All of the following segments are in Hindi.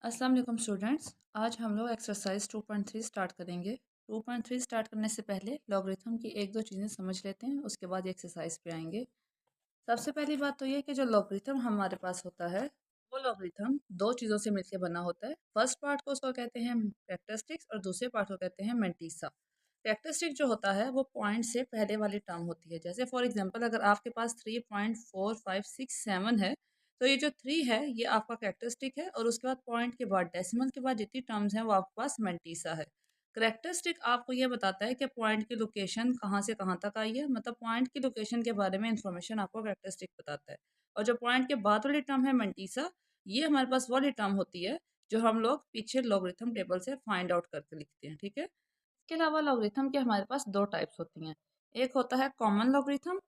अस्सलाम वालेकुम स्टूडेंट्स। आज हम लोग एक्सरसाइज 2.3 स्टार्ट करेंगे। 2.3 स्टार्ट करने से पहले लॉगरिथम की एक दो चीज़ें समझ लेते हैं, उसके बाद एक्सरसाइज पे आएंगे। सबसे पहली बात तो ये कि जो लॉगरिथम हमारे पास होता है वो लॉगरिथम दो चीज़ों से मिलकर बना होता है। फर्स्ट पार्ट को उसको कहते हैं कैरेक्टरिस्टिक्स और दूसरे पार्ट को कहते हैं मेंटीसा। कैरेक्टरिस्टिक जो होता है वो पॉइंट से पहले वाली टर्म होती है। जैसे फॉर एग्जांपल अगर आपके पास 3.4567 है तो ये जो 3 है ये आपका कैरेक्टरिस्टिक है, और उसके बाद पॉइंट के बाद डेसिमल के बाद जितनी टर्म्स हैं वो आपके पास मेंटीसा है। कैरेक्टरिस्टिक आपको ये बताता है कि पॉइंट की लोकेशन कहाँ से कहाँ तक आई है, मतलब पॉइंट की लोकेशन के बारे में इंफॉर्मेशन आपको कैरेक्टरिस्टिक बताता है। और जो पॉइंट के बाद वाली टर्म है मेंटीसा, ये हमारे पास वाली टर्म होती है जो हम लोग पीछे लॉगरिथम टेबल से फाइंड आउट करके लिखते हैं। ठीक है, इसके अलावा लॉगरिथम के हमारे पास दो टाइप्स होती हैं। एक होता है कॉमन लॉगरिथम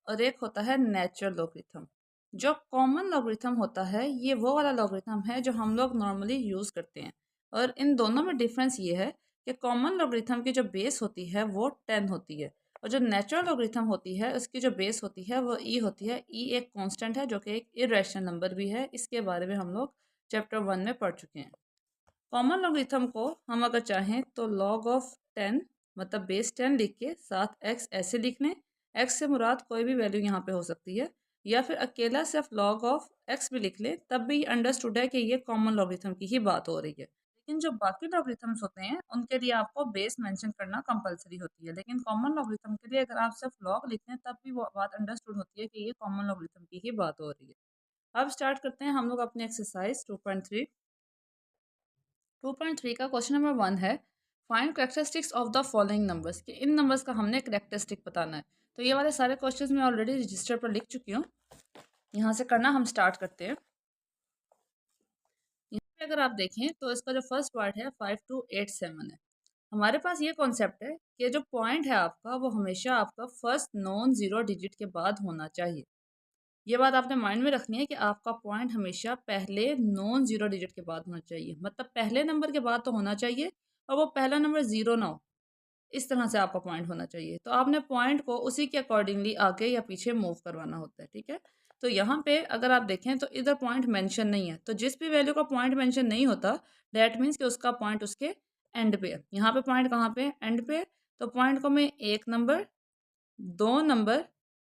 और एक होता है नेचुरल लॉगरिथम। जो कॉमन लॉगरिथम होता है ये वो वाला लॉगरिथम है जो हम लोग नॉर्मली यूज़ करते हैं, और इन दोनों में डिफरेंस ये है कि कॉमन लॉगरिथम की जो बेस होती है वो 10 होती है, और जो नेचुरल लॉगरिथम होती है उसकी जो बेस होती है वो ई होती है। ई एक कांस्टेंट है जो कि एक इरेशनल नंबर भी है। इसके बारे में हम लोग चैप्टर 1 में पढ़ चुके हैं। कॉमन लॉगरिथम को हम अगर चाहें तो log ऑफ 10 मतलब बेस 10 लिख के साथ x ऐसे लिख लें। x से मुराद कोई भी वैल्यू यहाँ पे हो सकती है, या फिर अकेला सिर्फ log ऑफ x भी लिख लें, तब भी अंडरस्टूड है कि ये कॉमन लॉगरिथम की ही बात हो रही है। लेकिन जो बाकी लॉगरिथम्स होते हैं उनके लिए आपको बेस मेंशन करना कंपलसरी होती है, लेकिन कॉमन लॉगरिथम के लिए अगर आप सिर्फ log लिख लें तब भी वो बात अंडरस्टूड होती है कि ये कॉमन लॉगरिथम की ही बात हो रही है। अब स्टार्ट करते हैं हम लोग अपनी एक्सरसाइज 2.3। 2.3 का क्वेश्चन नंबर 1 है, find characteristics of the following numbers. कि इन नंबर्स का हमने कैरेक्टरिस्टिक बताना है। तो ये वाले सारे क्वेश्चंस मैं ऑलरेडी रजिस्टर पर लिख चुकी हूँ, यहाँ से करना हम स्टार्ट करते हैं। यहाँ पे अगर आप देखें तो इसका जो फर्स्ट पार्ट है 5287 है। हमारे पास ये कॉन्सेप्ट है कि जो पॉइंट है आपका वो हमेशा आपका फर्स्ट नॉन जीरो डिजिट के बाद होना चाहिए। ये बात आपने माइंड में रखनी है कि आपका पॉइंट हमेशा पहले नॉन जीरो डिजिट के बाद होना चाहिए, मतलब पहले नंबर के बाद तो होना चाहिए, और वो पहला नंबर जीरो ना हो। इस तरह से आपका पॉइंट होना चाहिए। तो आपने पॉइंट को उसी के अकॉर्डिंगली आगे या पीछे मूव करवाना होता है। ठीक है, तो यहाँ पे अगर आप देखें तो इधर पॉइंट मेंशन नहीं है, तो जिस भी वैल्यू का पॉइंट मेंशन नहीं होता दैट मीन्स कि उसका पॉइंट उसके एंड पे है। यहाँ पे पॉइंट कहाँ पे है? एंड पे। तो पॉइंट को मैं एक नंबर, दो नंबर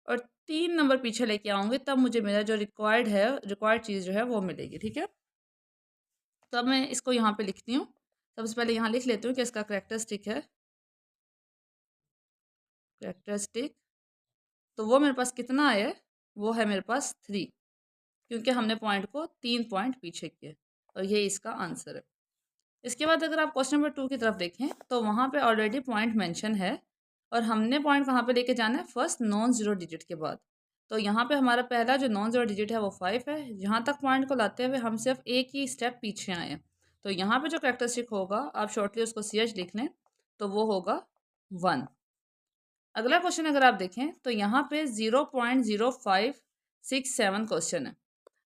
और तीन नंबर पीछे लेके आऊँगी, तब मुझे मेरा जो रिक्वायर्ड चीज़ जो है वो मिलेगी। ठीक है, तो अब मैं इसको यहाँ पे लिखती हूँ। सबसे पहले यहाँ लिख लेती हूँ कि इसका कैरेक्टरिस्टिक है, कैरेक्टरिस्टिक। तो वो मेरे पास कितना है? वो है मेरे पास 3, क्योंकि हमने पॉइंट को 3 पॉइंट पीछे किए, और ये इसका आंसर है। इसके बाद अगर आप क्वेश्चन नंबर 2 की तरफ देखें तो वहाँ पे ऑलरेडी पॉइंट मेंशन है, और हमने पॉइंट कहाँ पे लेके जाना है? फर्स्ट नॉन जीरो डिजिट के बाद। तो यहाँ पे हमारा पहला जो नॉन जीरो डिजिट है वो 5 है। यहाँ तक पॉइंट को लाते हुए हम सिर्फ एक ही स्टेप पीछे आए हैं। तो यहाँ पे जो कैरेक्टरिस्टिक होगा आप शॉर्टली उसको CH लिख लें, तो वो होगा 1। अगला क्वेश्चन अगर आप देखें तो यहाँ पे 0.0567 क्वेश्चन है।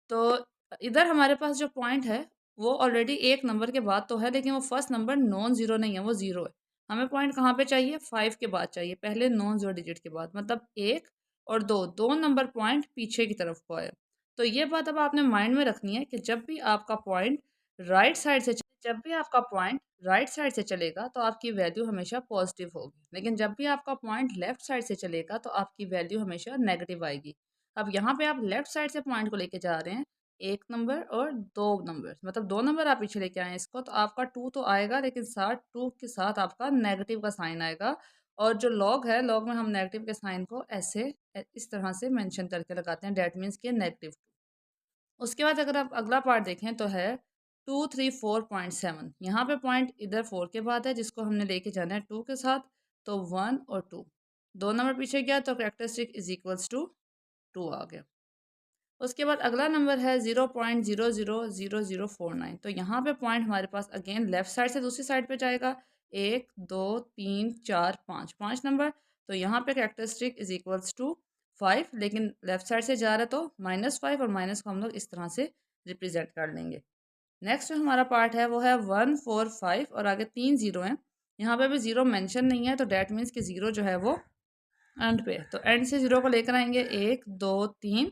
तो इधर हमारे पास जो पॉइंट है वो ऑलरेडी एक नंबर के बाद तो है, लेकिन वो फर्स्ट नंबर नॉन जीरो नहीं है, वो जीरो है। हमें पॉइंट कहाँ पे चाहिए? 5 के बाद चाहिए, पहले नॉन जीरो डिजिट के बाद, मतलब एक और दो, दो नंबर पॉइंट पीछे की तरफ को आया। तो ये बात अब आपने माइंड में रखनी है कि जब भी आपका पॉइंट राइट साइड से चलेगा तो आपकी वैल्यू हमेशा पॉजिटिव होगी, लेकिन जब भी आपका पॉइंट लेफ्ट साइड से चलेगा तो आपकी वैल्यू हमेशा नेगेटिव आएगी। अब यहाँ पे आप लेफ्ट साइड से पॉइंट को लेके जा रहे हैं, एक नंबर और दो नंबर, मतलब दो नंबर आप पीछे लेके आए हैं इसको, तो आपका 2 तो आएगा, लेकिन साथ 2 के साथ आपका नेगेटिव का साइन आएगा। और जो लॉग है, लॉग में हम नेगेटिव के साइन को ऐसे इस तरह से मेंशन करके लगाते हैं, डेट मीन्स के नेगेटिव। उसके बाद अगर आप अगला पार्ट देखें तो है 234.7। यहाँ पे पॉइंट इधर 4 के बाद है, जिसको हमने लेके जाना है 2 के साथ, तो 1 और 2 दो नंबर पीछे गया तो कैरेक्टरिस्टिक इज इक्वल्स टू 2 आ गया। उसके बाद अगला नंबर है 0.000049। तो यहाँ पे पॉइंट हमारे पास अगेन लेफ्ट साइड से दूसरी साइड पे जाएगा, एक, दो, तीन, चार, पाँच, पाँच नंबर। तो यहाँ पे कैरेक्टरिस्टिक इज इक्वल्स टू 5, लेकिन लेफ्ट साइड से जा रहा है तो -5, और माइनस को हम लोग इस तरह से रिप्रेजेंट कर लेंगे। नेक्स्ट जो हमारा पार्ट है वो है 145, और आगे 3 जीरो हैं। यहाँ पे भी जीरो मेंशन नहीं है, तो डैट मीन्स कि जीरो जो है वो एंड पे है। तो एंड से जीरो को लेकर आएंगे, एक, दो, तीन,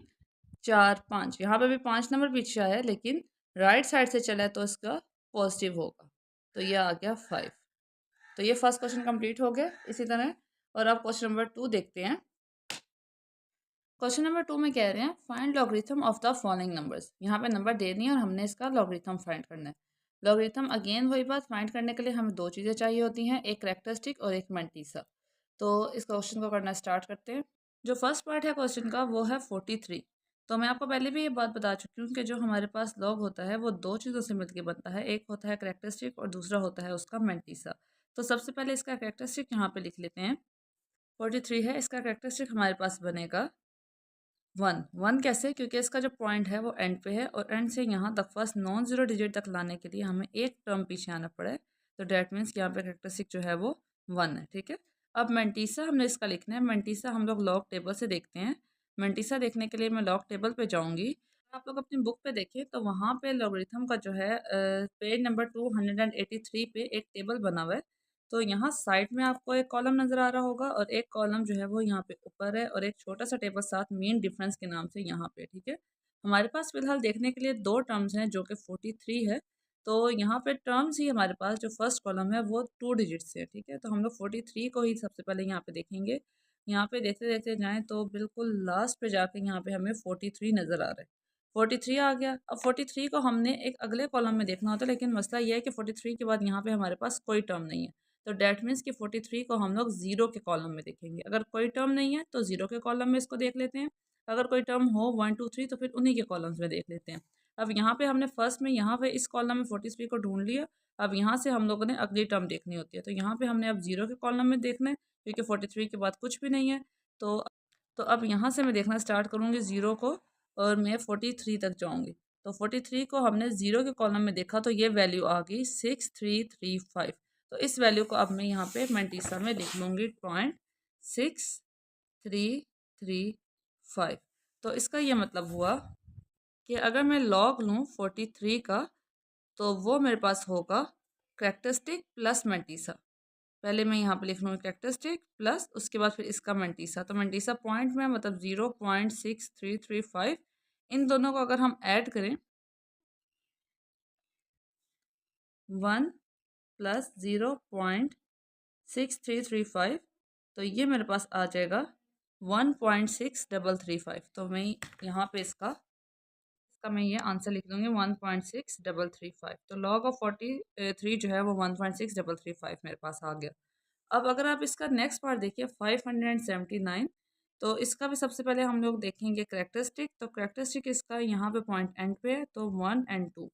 चार, पाँच। यहाँ पे भी 5 नंबर पीछे आया है, लेकिन राइट साइड से चला है तो इसका पॉजिटिव होगा, तो ये आ गया 5। तो ये फर्स्ट क्वेश्चन कंप्लीट हो गया इसी तरह। और अब क्वेश्चन नंबर 2 देखते हैं। क्वेश्चन नंबर 2 में कह रहे हैं find logarithm of the following numbers. यहाँ पे नंबर दे दिए और हमने इसका लॉगरिथम फाइंड करना है। लॉगरिथम अगेन वही बात, फाइंड करने के लिए हमें दो चीज़ें चाहिए होती हैं, एक कैरेक्टरिस्टिक और एक मैंटीसा। तो इस क्वेश्चन को करना स्टार्ट करते हैं। जो फर्स्ट पार्ट है क्वेश्चन का वो है 43। तो मैं आपको पहले भी ये बात बता चुकी हूँ कि जो हमारे पास लॉग होता है वो दो चीज़ों से मिलकर बनता है, एक होता है कैरेक्टरिस्टिक और दूसरा होता है उसका मैंटीसा। तो सबसे पहले इसका कैरेक्टरिस्टिक यहाँ पे लिख लेते हैं। 43 है, इसका कैरेक्टरिस्टिक हमारे पास बनेगा 1। 1 कैसे? क्योंकि इसका जो पॉइंट है वो एंड पे है और एंड से यहाँ तक फर्स्ट नॉन जीरो डिजिट तक लाने के लिए हमें एक टर्म पीछे आना पड़े, तो डेट मीन्स यहाँ पे कैरेक्टरिस्टिक जो है वो 1 है। ठीक है, अब मेंटीसा हमने इसका लिखना है। मेंटीसा हम लोग लॉग टेबल से देखते हैं। मेंटीसा देखने के लिए मैं लॉग टेबल पे जाऊँगी। आप लोग अपनी बुक पे देखें तो वहाँ पे लॉगरिथम का जो है पेज नंबर 283 पे एक टेबल बना हुआ है। तो यहाँ साइड में आपको एक कॉलम नज़र आ रहा होगा और एक कॉलम जो है वो यहाँ पे ऊपर है और एक छोटा सा टेबल साथ मीन डिफरेंस के नाम से यहाँ पे। ठीक है, हमारे पास फिलहाल देखने के लिए दो टर्म्स हैं जो कि 43 है। तो यहाँ पे टर्म्स ही हमारे पास जो फर्स्ट कॉलम है वो 2 डिजिट से है। ठीक है, तो हम लोग 43 को ही सबसे पहले यहाँ पे देखेंगे। यहाँ पे देखते देखते जाएँ तो बिल्कुल लास्ट पे जाके यहाँ पे हमें 43 नज़र आ रहा है। 43 आ गया। अब 43 को हमने एक अगले कॉलम में देखना होता है, लेकिन मसला ये है कि 43 के बाद यहाँ पे हमारे पास कोई टर्म नहीं है। तो डैट मीन्स कि 43 को हम लोग ज़ीरो के कॉलम में देखेंगे। अगर कोई टर्म नहीं है तो ज़ीरो के कॉलम में इसको देख लेते हैं। अगर कोई टर्म हो 1 2 3 तो फिर उन्हीं के कॉलम्स में देख लेते हैं। अब यहाँ पे हमने फर्स्ट में यहाँ पे इस कॉलम में 43 को ढूंढ लिया। अब यहाँ से हम लोगों ने अगली टर्म देखनी होती है, तो यहाँ पे हमने अब ज़ीरो के कॉलम में देखना है क्योंकि 43 के बाद कुछ भी नहीं है। तो अब यहाँ से मैं देखना स्टार्ट करूँगी ज़ीरो को और मैं 43 तक जाऊँगी। तो 43 को हमने ज़ीरो के कॉलम में देखा तो ये वैल्यू आ गई 6335। तो इस वैल्यू को अब मैं यहाँ पे मेंटीसा में लिख लूँगी 0.6335। तो इसका ये मतलब हुआ कि अगर मैं लॉग लूँ 43 का तो वो मेरे पास होगा कैरेक्टरिस्टिक प्लस मेंटीसा। पहले मैं यहाँ पे लिख लूँगी कैरेक्टरिस्टिक प्लस उसके बाद फिर इसका मेंटीसा। तो मेंटीसा पॉइंट में मतलब 0.6335, इन दोनों को अगर हम ऐड करें 1 प्लस 0.6335 तो ये मेरे पास आ जाएगा 1.6335। तो मैं यहाँ पे इसका मैं ये आंसर लिख दूँगी 1.6335। तो लॉग ऑफ 43 जो है वो 1.6335 मेरे पास आ गया। अब अगर आप इसका नेक्स्ट पार्ट देखिए 579, तो इसका भी सबसे पहले हम लोग देखेंगे कैरेक्टरिस्टिक। तो कैरेक्टरिस्टिक इसका यहाँ पे पॉइंट एंड पे है तो 1 एंड 2।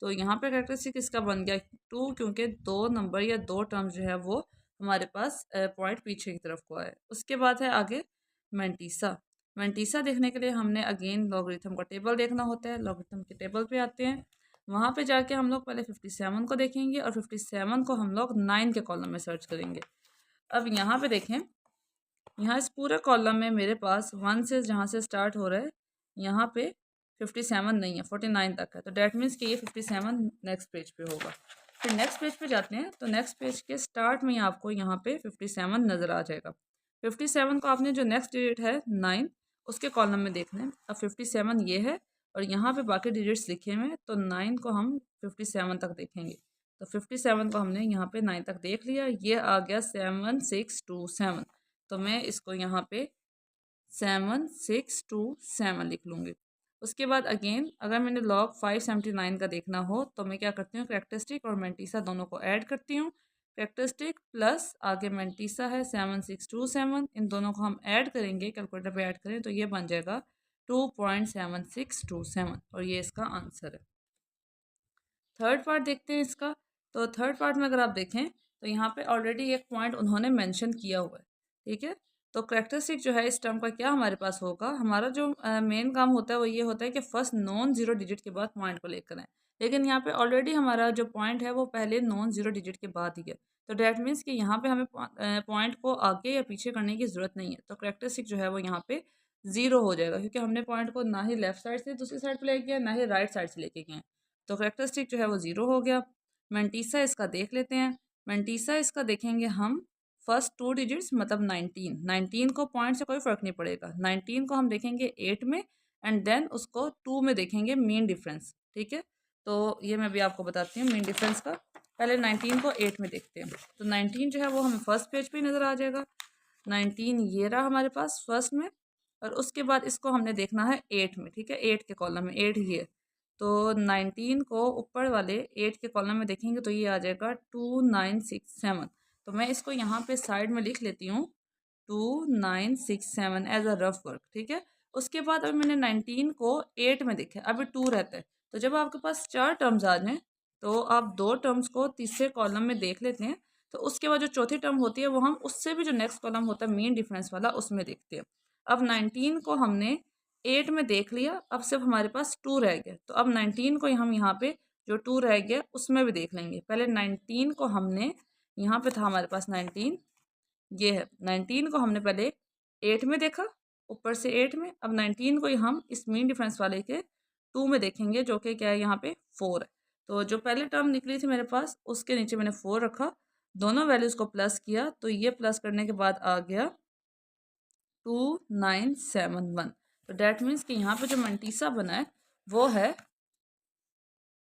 तो यहाँ पे कैरेक्टरिस्टिक इसका बन गया 2 क्योंकि दो नंबर या दो टर्म जो है वो हमारे पास पॉइंट पीछे की तरफ को आए। उसके बाद है आगे मेंटीसा। मेंटीसा देखने के लिए हमने अगेन लॉगरिथम का टेबल देखना होता है। लॉगरिथम के टेबल पे आते हैं, वहाँ पे जाके हम लोग पहले 57 को देखेंगे और 57 को हम लोग 9 के कॉलम में सर्च करेंगे। अब यहाँ पे देखें, यहाँ इस पूरे कॉलम में मेरे पास 1 से जहाँ से स्टार्ट हो रहा है यहाँ पे 57 नहीं है, 49 तक है। तो डैट मीन्स कि ये 57 नेक्स्ट पेज पे होगा। फिर नेक्स्ट पेज पे जाते हैं तो नेक्स्ट पेज के स्टार्ट में आपको यहाँ पे 57 नज़र आ जाएगा। 57 को आपने जो नेक्स्ट डिजिट है 9 उसके कॉलम में देखना है। अब 57 ये है और यहाँ पे बाकी डिजिट्स लिखे हुए हैं, तो 9 को हम 57 तक देखेंगे। तो 57 को हमने यहाँ पे 9 तक देख लिया, ये आ गया 7627। तो मैं इसको यहाँ पे 7627 लिख लूँगी। उसके बाद अगेन अगर मैंने लॉग 579 का देखना हो तो मैं क्या करती हूँ, कैरेक्टरिस्टिक और मेंटीसा दोनों को ऐड करती हूँ। कैरेक्टरिस्टिक प्लस आगे मेंटीसा है 7627, इन दोनों को हम ऐड करेंगे, कैलकुलेटर पे ऐड करें तो ये बन जाएगा 2.7627 और ये इसका आंसर है। थर्ड पार्ट देखते हैं इसका। तो थर्ड पार्ट में अगर आप देखें तो यहाँ पे ऑलरेडी एक पॉइंट उन्होंने मेंशन किया हुआ है। ठीक है, तो कैरेक्टरिस्टिक जो है इस टर्म का क्या हमारे पास होगा, हमारा जो मेन काम होता है वो ये होता है कि फर्स्ट नॉन जीरो डिजिट के बाद पॉइंट को लेकर आए। लेकिन यहाँ पे ऑलरेडी हमारा जो पॉइंट है वो पहले नॉन जीरो डिजिट के बाद ही है। तो डैट मीन्स कि यहाँ पे हमें पॉइंट को आगे या पीछे करने की ज़रूरत नहीं है। तो कैरेक्टरिस्टिक जो है वो यहाँ पे ज़ीरो हो जाएगा क्योंकि हमने पॉइंट को ना ही लेफ्ट साइड से दूसरी साइड पर लेके गया ना ही राइट साइड से लेके गए। तो कैरेक्टरिस्टिक जो है वो ज़ीरो हो गया। मेंटीसा इसका देख लेते हैं। मेंटीसा इसका देखेंगे हम फर्स्ट 2 डिजिट्स मतलब 19 को पॉइंट से कोई फ़र्क नहीं पड़ेगा। 19 को हम देखेंगे 8 में एंड देन उसको 2 में देखेंगे मीन डिफरेंस। ठीक है, तो ये मैं भी आपको बताती हूँ मीन डिफरेंस का। पहले 19 को 8 में देखते हैं। तो 19 जो है वो हमें फर्स्ट पेज पे नज़र आ जाएगा। 19 ये रहा हमारे पास फर्स्ट में, और उसके बाद इसको हमने देखना है 8 में, ठीक है, 8 के कॉलम में, 8 ये। तो 19 को ऊपर वाले 8 के कॉलम में देखेंगे तो ये आ जाएगा 2967। तो मैं इसको यहाँ पे साइड में लिख लेती हूँ 2967 एज अ रफ वर्क, ठीक है। उसके बाद अभी मैंने 19 को 8 में देखा, अभी 2 रहता है। तो जब आपके पास 4 टर्म्स आ जाएं तो आप 2 टर्म्स को तीसरे कॉलम में देख लेते हैं। तो उसके बाद जो चौथी टर्म होती है वो हम उससे भी जो नेक्स्ट कॉलम होता है मीन डिफरेंस वाला उसमें देखते हैं। अब 19 को हमने 8 में देख लिया, अब सिर्फ हमारे पास 2 रह गया। तो अब 19 को हम यहाँ पे जो 2 रह गया उसमें भी देख लेंगे। पहले 19 को हमने यहाँ पे था हमारे पास 19, ये है 19 को हमने पहले 8 में देखा, ऊपर से 8 में। अब 19 को हम इस मीन डिफरेंस वाले के 2 में देखेंगे, जो कि क्या है यहाँ पे 4 है। तो जो पहले टर्म निकली थी मेरे पास उसके नीचे मैंने 4 रखा, दोनों वैल्यूज़ को प्लस किया, तो ये प्लस करने के बाद आ गया 2971। तो डैट मीन्स कि यहाँ पे जो मंटीसा बना है वो है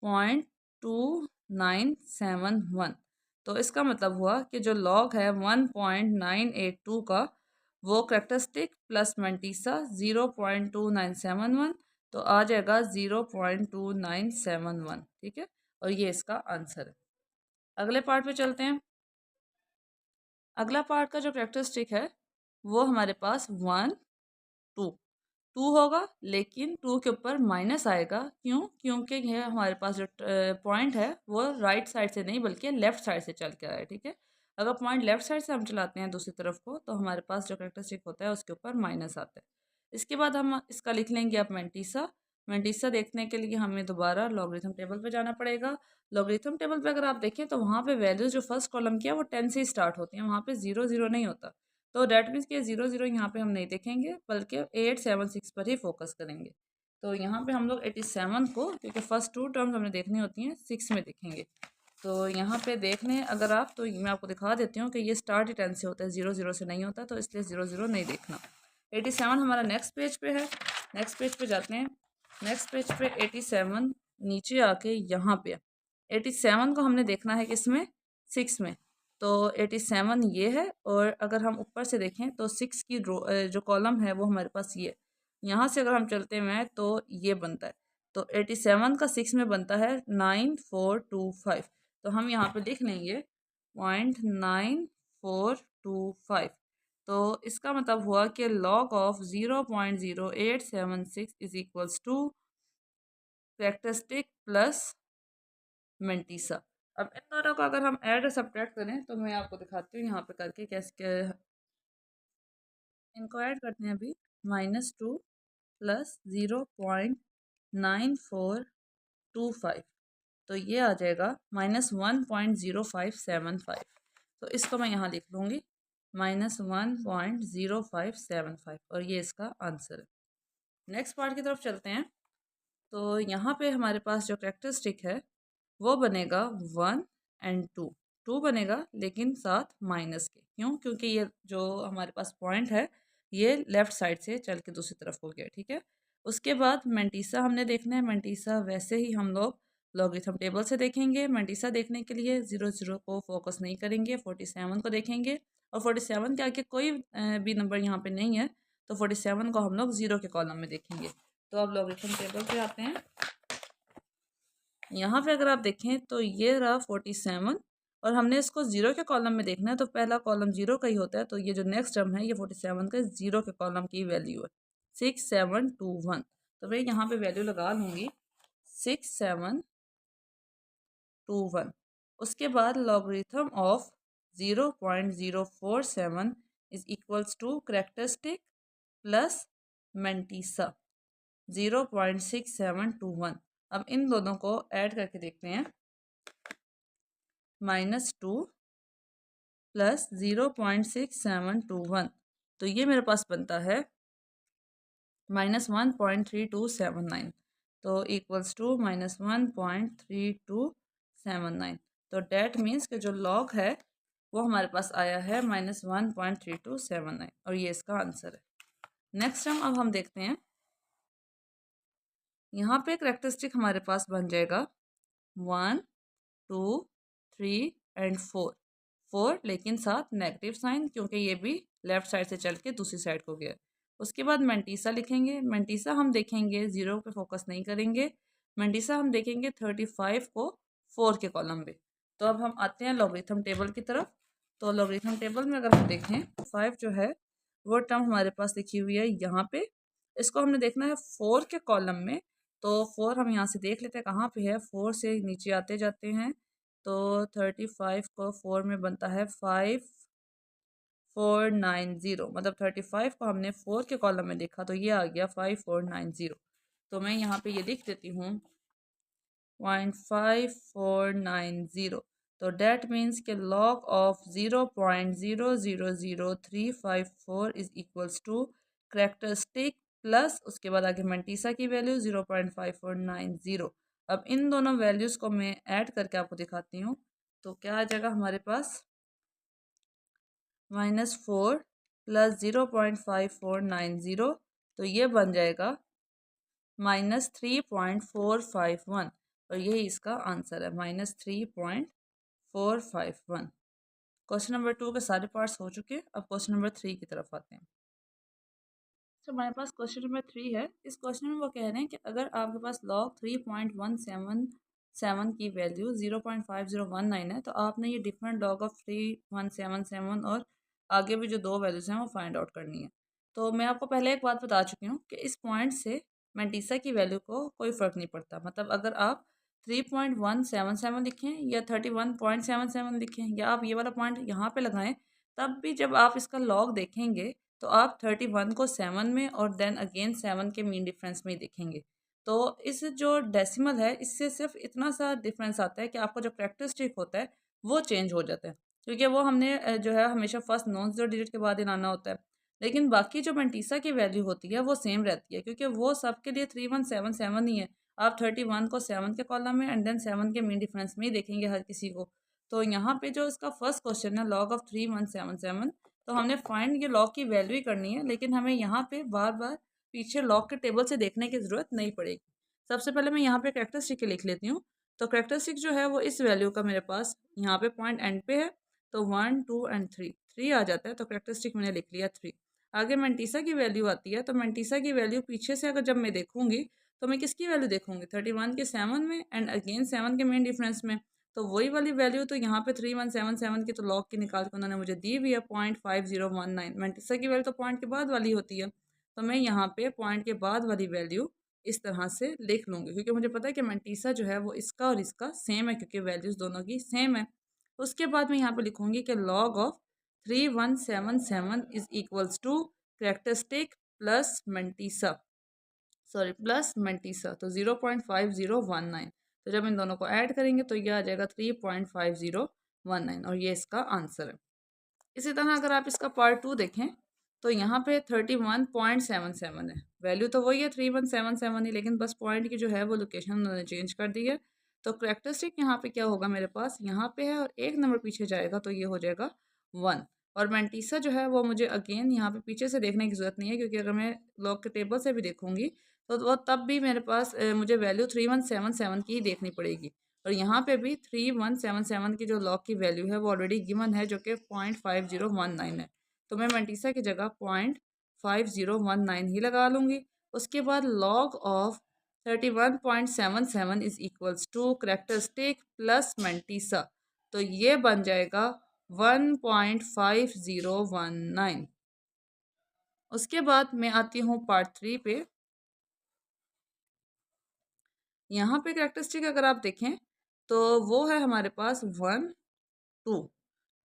0.2971। तो इसका मतलब हुआ कि जो लॉग है 1.982 का वो करेक्टरिस्टिक प्लस मंटीसा 0.2971, तो आ जाएगा 0.2971, ठीक है। और ये इसका आंसर है। अगले पार्ट पे चलते हैं। अगला पार्ट का जो करेक्टरिस्टिक है वो हमारे पास 1 2 2 होगा, लेकिन 2 के ऊपर माइनस आएगा। क्यों? क्योंकि यह हमारे पास जो पॉइंट है वो राइट साइड से नहीं बल्कि लेफ्ट साइड से चल के आया है, ठीक है। अगर पॉइंट लेफ्ट साइड से हम चलाते हैं दूसरी तरफ को तो हमारे पास जो करेक्टरिस्टिक होता है उसके ऊपर माइनस आता है। इसके बाद हम इसका लिख लेंगे अब मेंटीसा। मेंटीसा देखने के लिए हमें दोबारा लॉगरिथम टेबल पे जाना पड़ेगा। लॉगरिथम टेबल पे अगर आप देखें तो वहाँ पे वैल्यूज जो फर्स्ट कॉलम की है वो 10 से ही स्टार्ट होती हैं, वहाँ पे 0 0 नहीं होता। तो डैट मीन्स कि 0 0 यहाँ पे हम नहीं देखेंगे बल्कि 876 पर ही फोकस करेंगे। तो यहाँ पे हम लोग 87 को, क्योंकि फर्स्ट 2 टर्म्स हमने देखनी होती हैं, 6 में देखेंगे। तो यहाँ पे देख लें अगर आप, तो मैं आपको दिखा देती हूँ कि ये स्टार्ट ही 10 से होता है, 0 0 से नहीं होता, तो इसलिए 0 0 नहीं देखना। 87 हमारा नेक्स्ट पेज पे है। नेक्स्ट पेज पे जाते हैं। नेक्स्ट पेज पे 87 नीचे आके यहाँ पे 87 को हमने देखना है किसमें, 6 में। तो 87 ये है, और अगर हम ऊपर से देखें तो 6 की जो कॉलम है वो हमारे पास ये, यहाँ से अगर हम चलते हैं तो ये बनता है। तो 87 का 6 में बनता है 9425। तो हम यहाँ पे लिख लेंगे 0.9425। तो इसका मतलब हुआ कि log of 0.0876 is equals to characteristic plus mantissa. अब इन दोनों को अगर हम ऐड और सब्ट्रैक्ट करें तो मैं आपको दिखाती हूँ यहाँ पे करके कैसे इनको ऐड करते हैं। अभी -2 प्लस 0.9425, तो ये आ जाएगा -1.0575। तो इसको मैं यहाँ लिख लूँगी -1.0575, और ये इसका आंसर है। नेक्स्ट पार्ट की तरफ चलते हैं। तो यहाँ पे हमारे पास जो करेक्टरिस्टिक है वो बनेगा 1 एंड 2। 2 बनेगा लेकिन साथ माइनस के। क्यों? क्योंकि ये जो हमारे पास पॉइंट है ये लेफ्ट साइड से चल के दूसरी तरफ हो गया, ठीक है। उसके बाद मेंटीसा हमने देखना है। मेंटीसा वैसे ही हम लोग लॉगरिथम टेबल से देखेंगे। मेंटीसा देखने के लिए 0 0 को फोकस नहीं करेंगे, 47 को देखेंगे, और 47 के आगे कोई भी नंबर यहाँ पे नहीं है, तो 47 को हम लोग 0 के कॉलम में देखेंगे। तो अब लॉगरिथम टेबल पे आते हैं। यहाँ पे अगर आप देखें तो ये रहा 47, और हमने इसको 0 के कॉलम में देखना है, तो पहला कॉलम 0 का ही होता है। तो ये जो नेक्स्ट टर्म है ये 47 का 0 के कॉलम की वैल्यू है 6721। तो मैं यहाँ पे वैल्यू लगा लूँगी 6721। उसके बाद logarithm of 0.047 is equals to characteristic plus mantissa 0.6721। अब इन दोनों को ऐड करके देखते हैं। -2 प्लस 0.6721, तो ये मेरे पास बनता है -1.3279, तो इक्वल्स टू -1.3279। तो डैट मीन्स कि जो लॉग है वो हमारे पास आया है -1.3279, और ये इसका आंसर है। नेक्स्ट अब हम देखते हैं। यहाँ पे करेक्टरिस्टिक हमारे पास बन जाएगा 1 2 3 एंड 4। 4 लेकिन साथ नेगेटिव साइन, क्योंकि ये भी लेफ्ट साइड से चल के दूसरी साइड को गया। उसके बाद मेंटीसा लिखेंगे। मेंटीसा हम देखेंगे 0 पे फोकस नहीं करेंगे, मेंटीसा हम देखेंगे 35 को 4 के कॉलम पे। तो अब हम आते हैं लॉगरिथम टेबल की तरफ। तो लॉगरिथम टेबल में अगर हम देखें तो 5 जो है वो टर्म हमारे पास लिखी हुई है यहाँ पे। इसको हमने देखना है 4 के कॉलम में। तो 4 हम यहाँ से देख लेते हैं कहाँ पे है। 4 से नीचे आते जाते हैं तो 35 को 4 में बनता है 5490, मतलब 35 को हमने 4 के कॉलम में देखा तो ये आ गया 5490। तो मैं यहाँ पे ये लिख देती हूँ 0.5490। तो डेट मीन्स के log of 0.000354 is equals to characteristic plus उसके बाद आगे मंटीसा की वैल्यू 0.5490। अब इन दोनों वैल्यूज़ को मैं ऐड करके आपको दिखाती हूँ। तो क्या आ जाएगा हमारे पास -4 प्लस 0.5490, तो ये बन जाएगा -3.451 और यही इसका आंसर है -3.451। क्वेश्चन नंबर 2 के सारे पार्ट्स हो चुके हैं। अब क्वेश्चन नंबर 3 की तरफ आते हैं। तो हमारे पास क्वेश्चन नंबर 3 है। इस क्वेश्चन में वो कह रहे हैं कि अगर आपके पास log 3.177 की वैल्यू 0.5019 है तो आपने ये डिफरेंट log ऑफ 3177 और आगे भी जो दो वैल्यूज़ हैं वो फाइंड आउट करनी है। तो मैं आपको पहले एक बात बता चुकी हूँ कि इस पॉइंट से मेंटीसा की वैल्यू को कोई फ़र्क नहीं पड़ता। मतलब अगर आप 3.177 लिखें या 31.77 लिखें या आप ये वाला पॉइंट यहाँ पे लगाएं, तब भी जब आप इसका लॉग देखेंगे तो आप 31 को 7 में और देन अगेन 7 के मीन डिफरेंस में ही देखेंगे। तो इस जो डेसिमल है इससे सिर्फ इतना सा डिफरेंस आता है कि आपका जो कैरेक्टरिस्टिक होता है वो चेंज हो जाता है, क्योंकि वो हमने जो है हमेशा फर्स्ट नॉन ज़ीरो डिजिट के बाद ही लाना होता है। लेकिन बाकी जो मेंटीसा की वैल्यू होती है वो सेम रहती है, क्योंकि वो सबके लिए 3177 ही है। आप 31 को 7 के कॉलम में एंड देन 7 के मीन डिफरेंस में ही देखेंगे हर किसी को। तो यहाँ पे जो इसका फर्स्ट क्वेश्चन है लॉग ऑफ 3177, तो हमने फाइंड ये लॉग की वैल्यू ही करनी है, लेकिन हमें यहाँ पे बार बार पीछे लॉग के टेबल से देखने की ज़रूरत नहीं पड़ेगी। सबसे पहले मैं यहाँ पे कैरेक्टरिस्टिक लिख लेती हूँ। तो कैरेक्टरिस्टिक जो है वो इस वैल्यू का मेरे पास यहाँ पे पॉइंट एंड पे है, तो 1 2 एंड 3 आ जाता है। तो कैरेक्टरिस्टिक मैंने लिख लिया 3। आगे मेंटीसा की वैल्यू आती है। तो मेंटीसा की वैल्यू पीछे से अगर जब मैं देखूंगी तो मैं किसकी वैल्यू देखूंगी 31 के 7 में एंड अगेन 7 के मेन डिफरेंस में। तो वही वाली वैल्यू तो यहाँ पे 3177 की तो लॉग की निकाल के उन्होंने मुझे दी हुई है 0.5019। मेंटीसा की वैल्यू तो पॉइंट के बाद वाली होती है, तो मैं यहाँ पे पॉइंट के बाद वाली वैल्यू इस तरह से लिख लूँगी, क्योंकि मुझे पता है कि मेंटीसा जो है वो इसका और इसका सेम है, क्योंकि वैल्यूज़ दोनों की सेम है। उसके बाद मैं यहाँ पे लिखूँगी कि log of 3177 is equals to characteristic plus mantissa, sorry plus mantissa, तो 0.5019। तो जब इन दोनों को ऐड करेंगे तो ये आ जाएगा 3.5019 और ये इसका आंसर है। इसी तरह अगर आप इसका पार्ट 2 देखें तो यहाँ पे 31.77 है। वैल्यू तो वही है 3177 ही, लेकिन बस पॉइंट की जो है वो लोकेशन उन्होंने चेंज कर दी है। तो करेक्टरिस्टिक यहाँ पे क्या होगा मेरे पास यहाँ पे है और एक नंबर पीछे जाएगा तो ये हो जाएगा 1। और मेंटीसा जो है वो मुझे अगेन यहाँ पे पीछे से देखने की ज़रूरत नहीं है, क्योंकि अगर मैं लॉग के टेबल से भी देखूंगी तो वो तब भी मेरे पास मुझे वैल्यू 3177 की ही देखनी पड़ेगी। और यहाँ पे भी 3177 की जो लॉग की वैल्यू है वो ऑलरेडी गिवन है, जो कि 0.5019 है। तो मैं मेंटीसा की जगह 0.5019 ही लगा लूँगी। उसके बाद log of 31.77 is equals to characteristic plus mantissa, तो ये बन जाएगा 1.5019। उसके बाद मैं आती हूँ पार्ट 3 पे। यहाँ पे करेक्टरिस्टिक अगर आप देखें तो वो है हमारे पास 1 2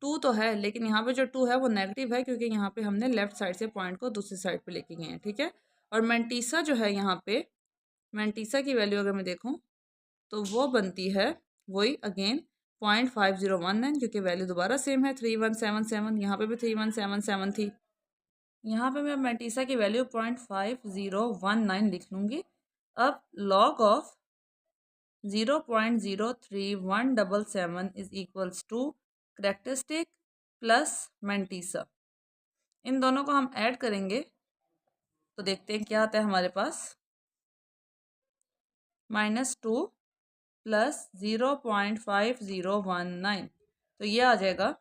2 तो है, लेकिन यहाँ पे जो 2 है वो नेगेटिव है, क्योंकि यहाँ पे हमने लेफ्ट साइड से पॉइंट को दूसरी साइड पे लेके गए हैं, ठीक है। और मेंटीसा जो है यहाँ पे मेंटीसा की वैल्यू अगर मैं देखूँ तो वो बनती है वही अगेन 0.5019, क्योंकि वैल्यू दोबारा सेम है 3177, यहाँ पे भी 3177 थी। यहाँ पे मैं मेंटीसा की वैल्यू 0.5019 लिख लूँगी। अब log of 0.03177 is equals to characteristic plus mantissa. इन दोनों को हम ऐड करेंगे तो देखते हैं क्या आता है हमारे पास -2 प्लस 0.5019, तो ये आ जाएगा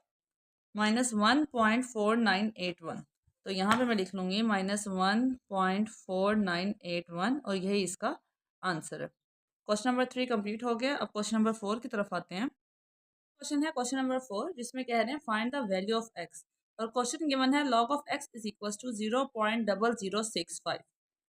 -1.4981। तो यहाँ पे मैं लिख लूँगी -1.4981 और यही इसका आंसर है। क्वेश्चन नंबर 3 कंप्लीट हो गया। अब क्वेश्चन नंबर 4 की तरफ आते हैं। क्वेश्चन है क्वेश्चन नंबर 4, जिसमें कह रहे हैं find the value of x, और क्वेश्चन गिवन है log of x is equal to 0.0065।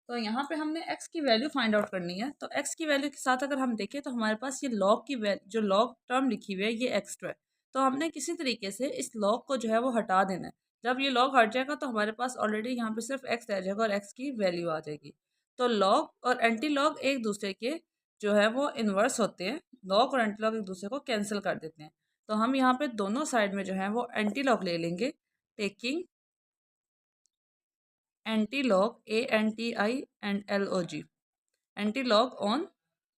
तो यहाँ पे हमने x की वैल्यू फाइंड आउट करनी है। तो x की वैल्यू के साथ अगर हम देखें तो हमारे पास ये log की जो log टर्म लिखी हुई है ये एक्स्ट्रा है। तो हमने किसी तरीके से इस log को जो है वो हटा देना है। जब ये log हट जाएगा तो हमारे पास ऑलरेडी यहाँ पे सिर्फ x रह जाएगा और x की वैल्यू आ जाएगी। तो log और एंटी लॉग एक दूसरे के जो है वो इन्वर्स होते हैं। log और एंटी लॉग एक दूसरे को कैंसिल कर देते हैं। तो हम यहाँ पे दोनों साइड में जो है वो एंटी लॉग ले लेंगे, taking anti-log ANTI and LOG, anti-log on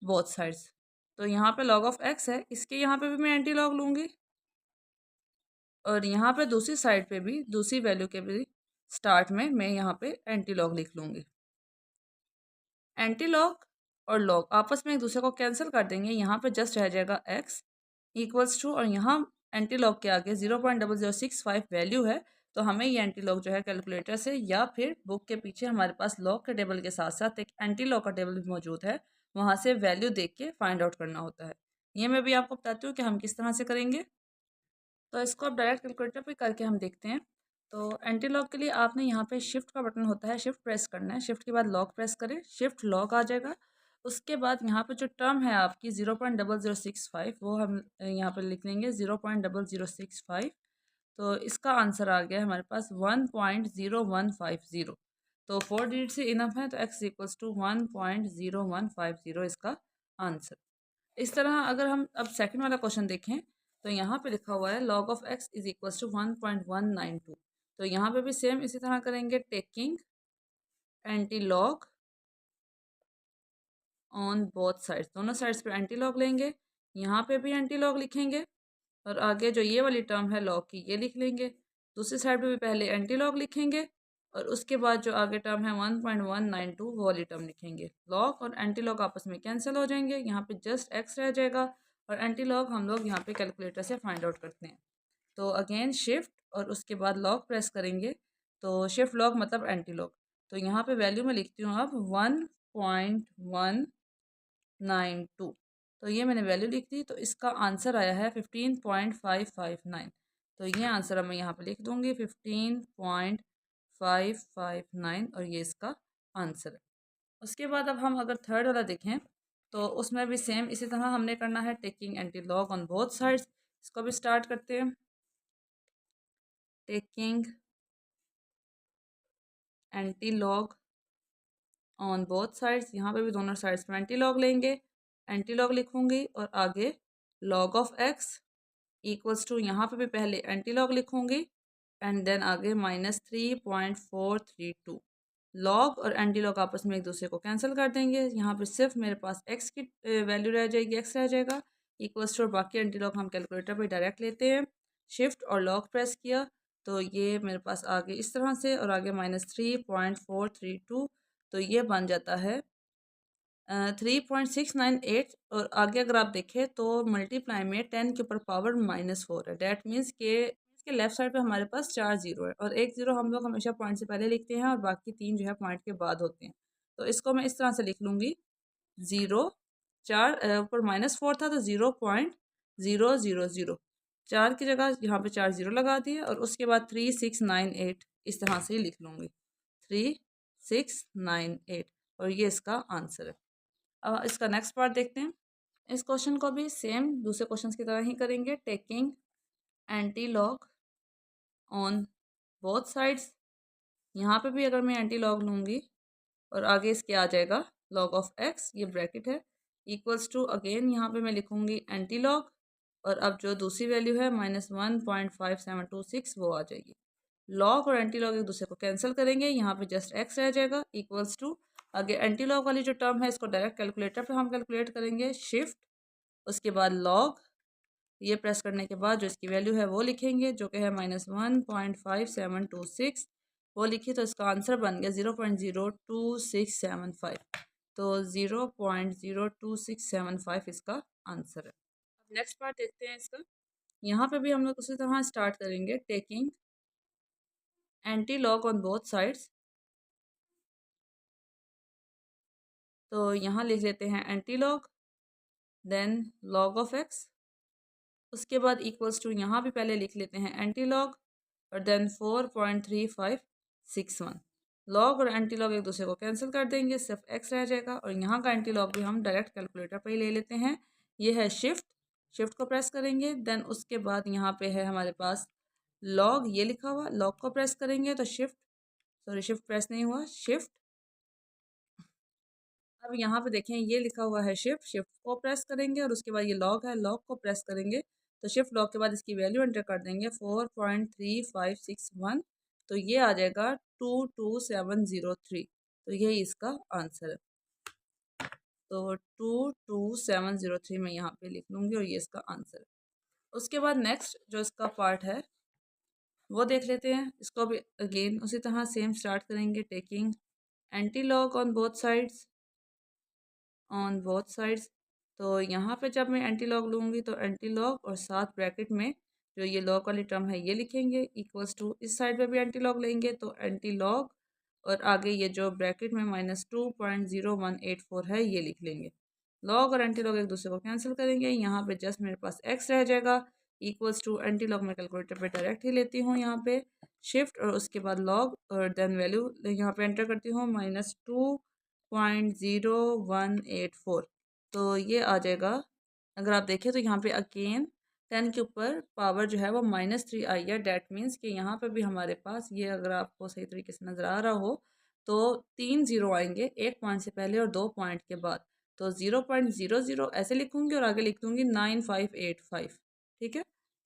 both sides। तो यहाँ पे log ऑफ x है, इसके यहाँ पे भी मैं एंटी-लॉग लूँगी और यहाँ पे दूसरी साइड पे भी दूसरी वैल्यू के भी स्टार्ट में मैं यहाँ पे एंटी-लॉग लिख लूँगी। एंटी-लॉग और लॉग आपस में एक दूसरे को कैंसिल कर देंगे। यहाँ पे जस्ट रह जाएगा x इक्वल्स टू, और यहाँ एंटी-लॉग के आगे 0.0065 वैल्यू है। तो हमें ये एंटी-लॉग जो है कैलकुलेटर से या फिर बुक के पीछे हमारे पास लॉग के टेबल के साथ साथ एक एंटी-लॉग का टेबल भी मौजूद है, वहाँ से वैल्यू देख के फाइंड आउट करना होता है। ये मैं भी आपको बताती हूँ कि हम किस तरह से करेंगे। तो इसको अब डायरेक्ट कैलकुलेटर पे करके हम देखते हैं। तो एंटी लॉग के लिए आपने यहाँ पे शिफ्ट का बटन होता है, शिफ्ट प्रेस करना है, शिफ्ट के बाद लॉक प्रेस करें, शिफ्ट लॉक आ जाएगा। उसके बाद यहाँ पे जो टर्म है आपकी 0.0065 वो हम यहाँ पे लिख लेंगे 0.0065। तो इसका आंसर आ गया हमारे पास 1.0150। तो 4 डिजिट से इनफ है, तो x इक्वल्स टू 1.0150 इसका आंसर। इस तरह अगर हम अब सेकंड वाला क्वेश्चन देखें तो यहाँ पे लिखा हुआ है log of x is equals to 1.192। तो यहाँ पे भी सेम इसी तरह करेंगे, taking antilog on both sides, दोनों साइड्स पे एंटी लॉग लेंगे, यहाँ पे भी एंटी लॉग लिखेंगे और आगे जो ये वाली टर्म है लॉग की ये लिख लेंगे। दूसरी साइड पे भी पहले एंटी लॉग लिखेंगे और उसके बाद जो आगे टर्म है 1.192 वो वाली टर्म लिखेंगे। लॉग और एंटी लॉग आपस में कैंसिल हो जाएंगे, यहाँ पे जस्ट x रह जाएगा और एंटी लॉग हम लोग यहाँ पे कैलकुलेटर से फाइंड आउट करते हैं। तो अगेन शिफ्ट और उसके बाद लॉग प्रेस करेंगे, तो शिफ्ट लॉग मतलब एंटी लॉग। तो यहाँ पे वैल्यू में लिखती हूँ अब 1.192। तो ये मैंने वैल्यू लिख दी, तो इसका आंसर आया है 15.559। तो ये आंसर अब मैं यहाँ पे लिख दूँगी 15.559 और ये इसका आंसर है। उसके बाद अब हम अगर थर्ड वाला देखें तो उसमें भी सेम इसी तरह हमने करना है, taking antilog on both sides. इसको भी स्टार्ट करते हैं, taking antilog on both sides. यहाँ पे भी दोनों साइड्स में एंटी लॉग लेंगे, एंटी लॉग लिखूँगी और आगे log of x equals to, यहाँ पे भी पहले एंटी लॉग लिखूँगी एंड देन आगे -3.432। लॉग और एंटी लॉग आपस में एक दूसरे को कैंसिल कर देंगे। यहाँ पे सिर्फ मेरे पास एक्स की वैल्यू रह जाएगी, एक्स रह जाएगा इक्वल्स टू, और बाकी एंटी लॉग हम कैलकुलेटर पे डायरेक्ट लेते हैं। शिफ्ट और लॉग प्रेस किया तो ये मेरे पास आगे इस तरह से और आगे -3.432। तो ये बन जाता है 3.698 और आगे अगर आप देखें तो मल्टीप्लाई में 10 के ऊपर पावर -4 है। डैट मीन्स के इसके लेफ्ट साइड पे हमारे पास 4 जीरो है और एक ज़ीरो हम लोग हमेशा पॉइंट से पहले लिखते हैं और बाकी 3 जो है पॉइंट के बाद होते हैं। तो इसको मैं इस तरह से लिख लूँगी, ज़ीरो 4 ऊपर -4 था तो 0.000, 4 की जगह यहाँ पे 4 ज़ीरो लगा दिए और उसके बाद 3698 इस तरह से ही लिख लूँगी, 3698 और ये इसका आंसर है। अब इसका नेक्स्ट पार्ट देखते हैं। इस क्वेश्चन को भी सेम दूसरे क्वेश्चन की तरह ही करेंगे, taking antilog on both sides. यहाँ पे भी अगर मैं एंटी लॉग लूँगी और आगे इसके आ जाएगा लॉग ऑफ एक्स, ये ब्रैकेट है, इक्वल्स टू अगेन यहाँ पे मैं लिखूँगी एंटी लॉग और अब जो दूसरी वैल्यू है -1.5726 वो आ जाएगी। लॉग और एंटी लॉग एक दूसरे को कैंसिल करेंगे, यहाँ पे जस्ट एक्स रह जाएगा इक्वल्स टू, आगे एंटी लॉग वाली जो टर्म है इसको डायरेक्ट कैलकुलेटर पे हम कैलकुलेट करेंगे, शिफ्ट उसके बाद लॉग, ये प्रेस करने के बाद जो इसकी वैल्यू है वो लिखेंगे जो कि है -1.5726 वो लिखी, तो इसका आंसर बन गया 0.02675। तो 0.02675 इसका आंसर है। अब नेक्स्ट पार्ट देखते हैं इसका। यहाँ पे भी हम लोग उसी तरह स्टार्ट करेंगे, taking antilog on both sides. तो यहाँ लिख लेते हैं antilog, then log of x, उसके बाद इक्वल्स टू यहाँ भी पहले लिख लेते हैं एंटी लॉग और देन 4.3561। लॉग और एंटी लॉग एक दूसरे को कैंसिल कर देंगे, सिर्फ एक्स रह जाएगा और यहाँ का एंटी लॉग भी हम डायरेक्ट कैलकुलेटर पे ही ले लेते हैं। ये है शिफ्ट, शिफ्ट को प्रेस करेंगे, देन उसके बाद यहाँ पे है हमारे पास लॉग, ये लिखा हुआ, लॉग को प्रेस करेंगे तो शिफ्ट, सॉरी शिफ्ट प्रेस नहीं हुआ, शिफ्ट। अब यहाँ पे देखें ये लिखा हुआ है शिफ्ट, शिफ्ट को प्रेस करेंगे और उसके बाद ये लॉग है, लॉग को प्रेस करेंगे तो शिफ्ट लॉग के बाद इसकी वैल्यू एंटर कर देंगे 4.3561। तो ये आ जाएगा 22703। तो यही इसका आंसर है। तो 22703 मैं यहाँ पे लिख लूँगी और ये इसका आंसर है। उसके बाद नेक्स्ट जो इसका पार्ट है वो देख लेते हैं। इसको भी अगेन उसी तरह सेम स्टार्ट करेंगे, taking antilog on both sides, on both sides. तो यहाँ पे जब मैं एंटी लॉग लूँगी तो एंटी लॉग और साथ ब्रैकेट में जो ये लॉग वाली टर्म है ये लिखेंगे, इक्वल्स टू इस साइड पे भी एंटी लॉग लेंगे तो एंटी लॉग और आगे ये जो ब्रैकेट में -2.0184 है ये लिख लेंगे। लॉग और एंटी लॉग एक दूसरे को कैंसिल करेंगे, यहाँ पे जस्ट मेरे पास एक्स रह जाएगा, इक्वल्स टू एंटी लॉग मैं कैलकुलेटर पे डायरेक्ट ही लेती हूँ, यहाँ पे शिफ्ट और उसके बाद लॉग और देन वैल्यू यहाँ पे एंटर करती हूँ -2.0184। तो ये आ जाएगा। अगर आप देखें तो यहाँ पे अगेन 10 के ऊपर पावर जो है वो -3 आई है। डैट मीन्स कि यहाँ पे भी हमारे पास ये, अगर आपको सही तरीके से नज़र आ रहा हो तो 3 ज़ीरो आएंगे, एक पॉइंट से पहले और 2 पॉइंट के बाद। तो 0.00 ऐसे लिखूँगी और आगे लिख दूँगी 9585। ठीक है,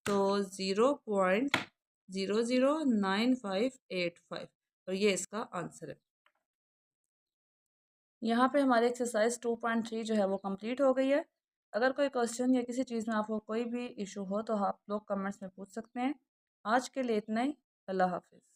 तो 0.009585 और ये इसका आंसर है। यहाँ पे हमारी एक्सरसाइज 2.3 जो है वो कंप्लीट हो गई है। अगर कोई क्वेश्चन या किसी चीज़ में आपको कोई भी इशू हो तो आप लोग कमेंट्स में पूछ सकते हैं। आज के लिए इतना ही। अल्लाह हाफिज़।